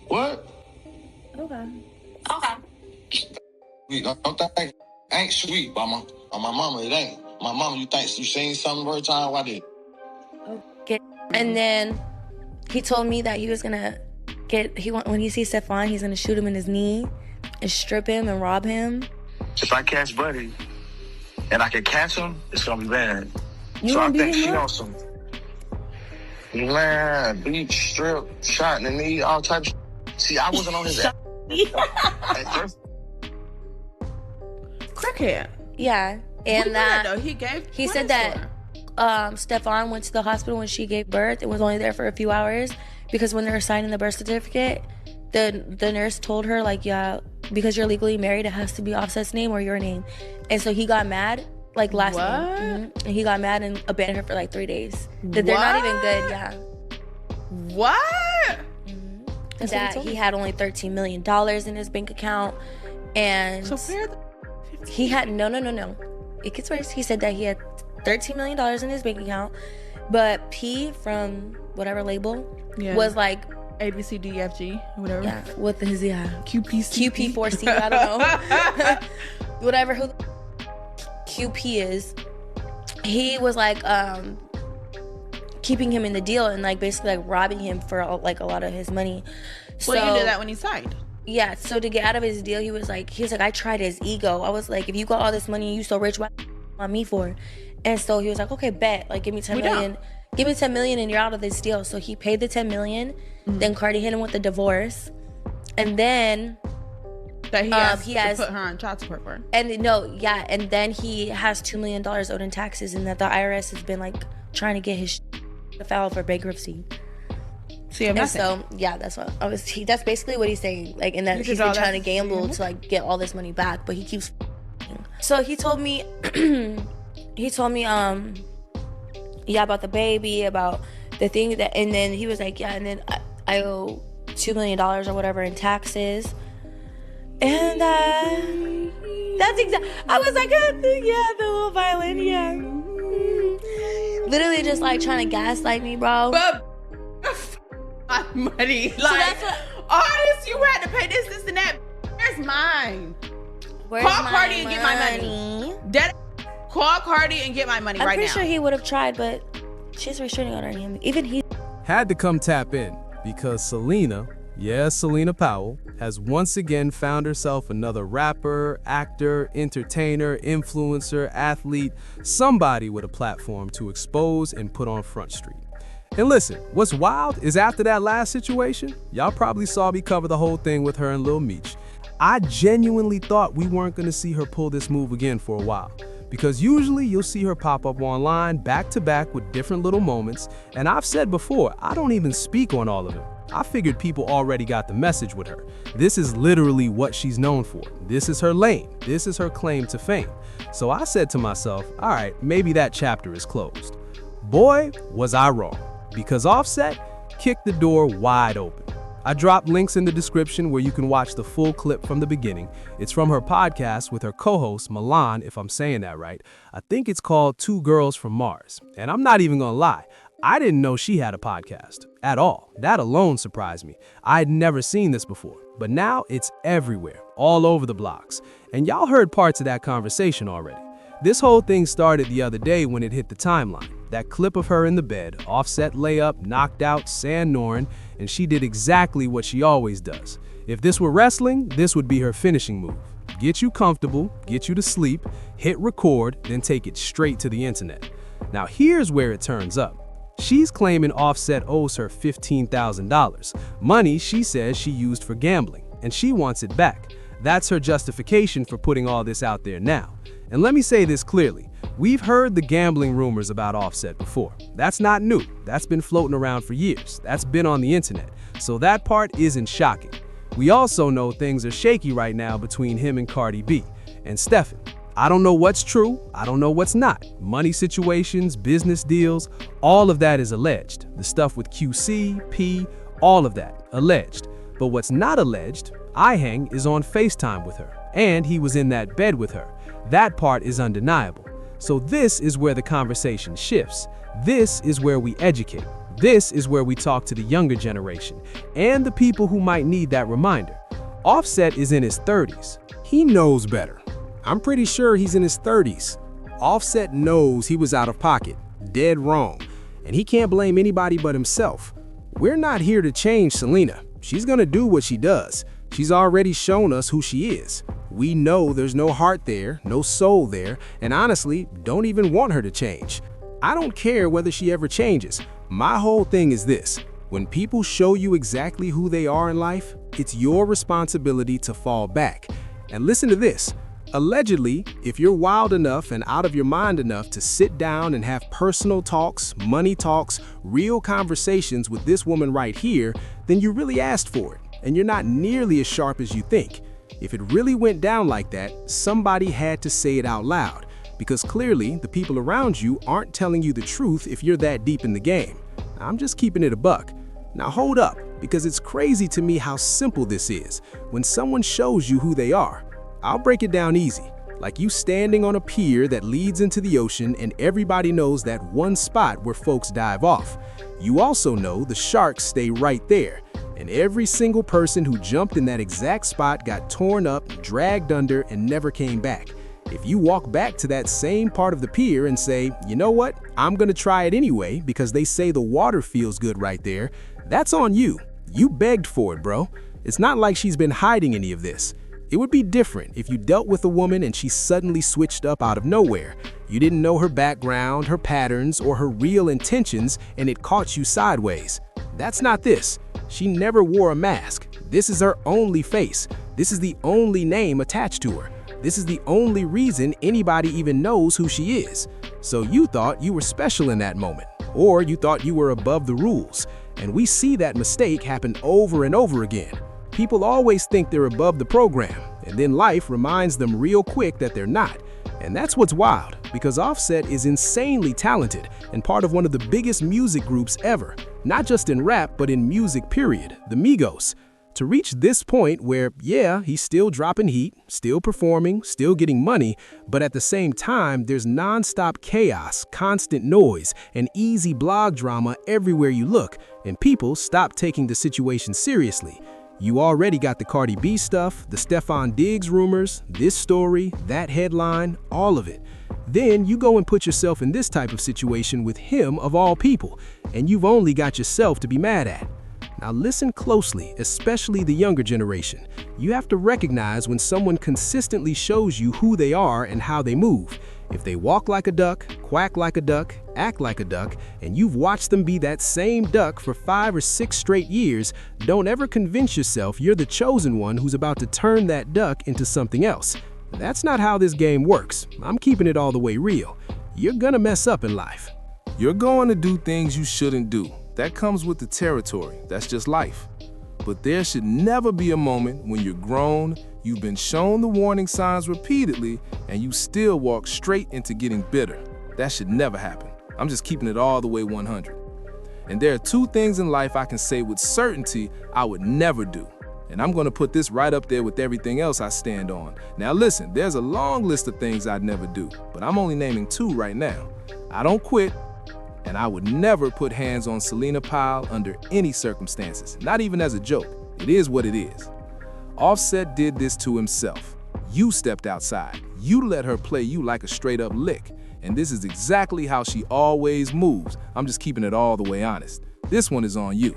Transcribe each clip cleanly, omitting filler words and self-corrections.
What? Okay. Don't think ain't sweet, mama. On my mama, it ain't. My mama, you think you seen something every time? Why did? Okay. And then he told me that he was gonna when he sees Stefon, he's gonna shoot him in his knee and strip him and rob him. If I catch Buddy and I can catch him, it's gonna be bad. You so I beat think him she up? on some beat, strip, shot in the knee, all types. See, I wasn't on his ass. At first. Crackhead. Yeah, and He said that Stefon went to the hospital when she gave birth and was only there for a few hours because when they were signing the birth certificate, the nurse told her, like, yeah, because you're legally married, it has to be Offset's name or your name. And so he got mad, like last name. Mm-hmm. And he got mad and abandoned her for like 3 days. That they're not even good, yeah. What? Mm-hmm. That he had only $13 million in his bank account. And so he had, no. It gets worse. He said that he had $13 million in his bank account, but P from whatever label was like ABCDFG, whatever. Yeah, with his QP4C, I don't know. Whatever who QP is. He was like keeping him in the deal and like basically like robbing him for like a lot of his money. Well, you did that when he signed. Yeah, so to get out of his deal, he was like, I tried his ego. I was like, if you got all this money and you so rich, what on me for? And so he was like, okay, bet, like give me $10 million. Give me $10 million and you're out of this deal. So he paid the $10 million. Mm-hmm. Then Cardi hit him with the divorce, and then that he has to put her on child support for. And and then he has $2 million owed in taxes, and that the IRS has been like trying to get his to file for bankruptcy. So you have nothing. So yeah, that's that's basically what he's saying. Like, and that he's been trying to gamble to like get all this money back, but he keeps. So he told me, about the baby, about the thing that, and then he was like, yeah, and then I owe $2 million or whatever in taxes, and that's exactly. I was like, yeah, the little violin, yeah. Literally just like trying to gaslight me, bro. But money, so like, all this you had to pay this and that. Where's mine? Call Cardi and get my money. Call Cardi and get my money right now. I'm pretty sure he would have tried, but she's restraining order on him. Even he had to come tap in because Celina Powell, has once again found herself another rapper, actor, entertainer, influencer, athlete, somebody with a platform to expose and put on Front Street. And listen, what's wild is after that last situation, y'all probably saw me cover the whole thing with her and Lil Meech. I genuinely thought we weren't gonna see her pull this move again for a while, because usually you'll see her pop up online back to back with different little moments, and I've said before, I don't even speak on all of them. I figured people already got the message with her. This is literally what she's known for. This is her lane. This is her claim to fame. So I said to myself, all right, maybe that chapter is closed. Boy, was I wrong, because Offset kicked the door wide open. I dropped links in the description where you can watch the full clip from the beginning. It's from her podcast with her co-host, Milan, if I'm saying that right. I think it's called Two Girls from Mars. And I'm not even gonna lie, I didn't know she had a podcast at all. That alone surprised me. I'd never seen this before, but now it's everywhere, all over the blocks. And y'all heard parts of that conversation already. This whole thing started the other day when it hit the timeline. That clip of her in the bed, Offset layup, knocked out, San Norin, and she did exactly what she always does. If this were wrestling, this would be her finishing move. Get you comfortable, get you to sleep, hit record, then take it straight to the internet. Now here's where it turns up. She's claiming Offset owes her $15,000, money she says she used for gambling, and she wants it back. That's her justification for putting all this out there now. And let me say this clearly, we've heard the gambling rumors about Offset before. That's not new, that's been floating around for years, that's been on the internet, so that part isn't shocking. We also know things are shaky right now between him and Cardi B, and Stefon. I don't know what's true, I don't know what's not. Money situations, business deals, all of that is alleged. The stuff with QC, P, all of that, alleged. But what's not alleged, Ihang is on FaceTime with her, and he was in that bed with her. That part is undeniable. So this is where the conversation shifts. This is where we educate. This is where we talk to the younger generation and the people who might need that reminder. Offset is in his 30s. He knows better. I'm pretty sure he's in his 30s. Offset knows he was out of pocket, dead wrong, and he can't blame anybody but himself. We're not here to change Celina. She's gonna do what she does. She's already shown us who she is. We know there's no heart there, no soul there, and honestly, don't even want her to change. I don't care whether she ever changes. My whole thing is this: when people show you exactly who they are in life, it's your responsibility to fall back. And listen to this. Allegedly, if you're wild enough and out of your mind enough to sit down and have personal talks, money talks, real conversations with this woman right here, then you really asked for it, and you're not nearly as sharp as you think. If it really went down like that, somebody had to say it out loud, because clearly the people around you aren't telling you the truth if you're that deep in the game. I'm just keeping it a buck. Now hold up, because it's crazy to me how simple this is. When someone shows you who they are, I'll break it down easy, like you standing on a pier that leads into the ocean and everybody knows that one spot where folks dive off. You also know the sharks stay right there, and every single person who jumped in that exact spot got torn up, dragged under, and never came back. If you walk back to that same part of the pier and say, you know what, I'm gonna try it anyway because they say the water feels good right there, that's on you. You begged for it, bro. It's not like she's been hiding any of this. It would be different if you dealt with a woman and she suddenly switched up out of nowhere. You didn't know her background, her patterns, or her real intentions, and it caught you sideways. That's not this. She never wore a mask. This is her only face. This is the only name attached to her. This is the only reason anybody even knows who she is. So you thought you were special in that moment, or you thought you were above the rules. And we see that mistake happen over and over again. People always think they're above the program, and then life reminds them real quick that they're not. And that's what's wild, because Offset is insanely talented and part of one of the biggest music groups ever, not just in rap, but in music period, the Migos. To reach this point where, yeah, he's still dropping heat, still performing, still getting money, but at the same time, there's non-stop chaos, constant noise, and easy blog drama everywhere you look, and people stop taking the situation seriously. You already got the Cardi B stuff, the Stefon Diggs rumors, this story, that headline, all of it. Then you go and put yourself in this type of situation with him of all people, and you've only got yourself to be mad at. Now listen closely, especially the younger generation. You have to recognize when someone consistently shows you who they are and how they move. If they walk like a duck, quack like a duck, act like a duck, and you've watched them be that same duck for 5 or 6 straight years, don't ever convince yourself you're the chosen one who's about to turn that duck into something else. That's not how this game works. I'm keeping it all the way real. You're gonna mess up in life. You're going to do things you shouldn't do. That comes with the territory. That's just life. But there should never be a moment when you're grown, you've been shown the warning signs repeatedly, and you still walk straight into getting bitter. That should never happen. I'm just keeping it all the way 100. And there are 2 things in life I can say with certainty I would never do. And I'm gonna put this right up there with everything else I stand on. Now listen, there's a long list of things I'd never do, but I'm only naming 2 right now. I don't quit, and I would never put hands on Celina Powell under any circumstances, not even as a joke. It is what it is. Offset did this to himself. You stepped outside. You let her play you like a straight up lick. And this is exactly how she always moves. I'm just keeping it all the way honest. This one is on you.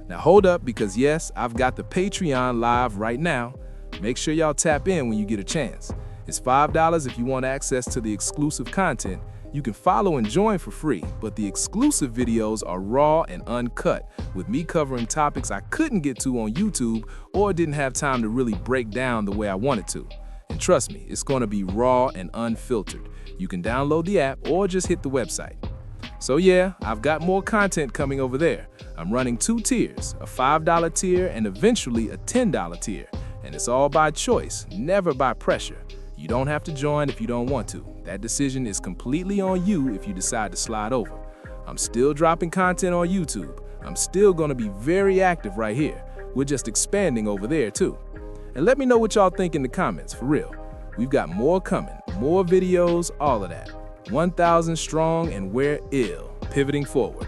Now hold up, because yes, I've got the Patreon live right now. Make sure y'all tap in when you get a chance. It's $5 if you want access to the exclusive content. You can follow and join for free, but the exclusive videos are raw and uncut, with me covering topics I couldn't get to on YouTube or didn't have time to really break down the way I wanted to. And trust me, it's going to be raw and unfiltered. You can download the app or just hit the website. So yeah, I've got more content coming over there. I'm running 2 tiers, a $5 tier and eventually a $10 tier. And it's all by choice, never by pressure. You don't have to join if you don't want to. That decision is completely on you if you decide to slide over. I'm still dropping content on YouTube. I'm still going to be very active right here. We're just expanding over there too. And let me know what y'all think in the comments, for real. We've got more coming, more videos, all of that. 1,000 strong, and we're ill, pivoting forward.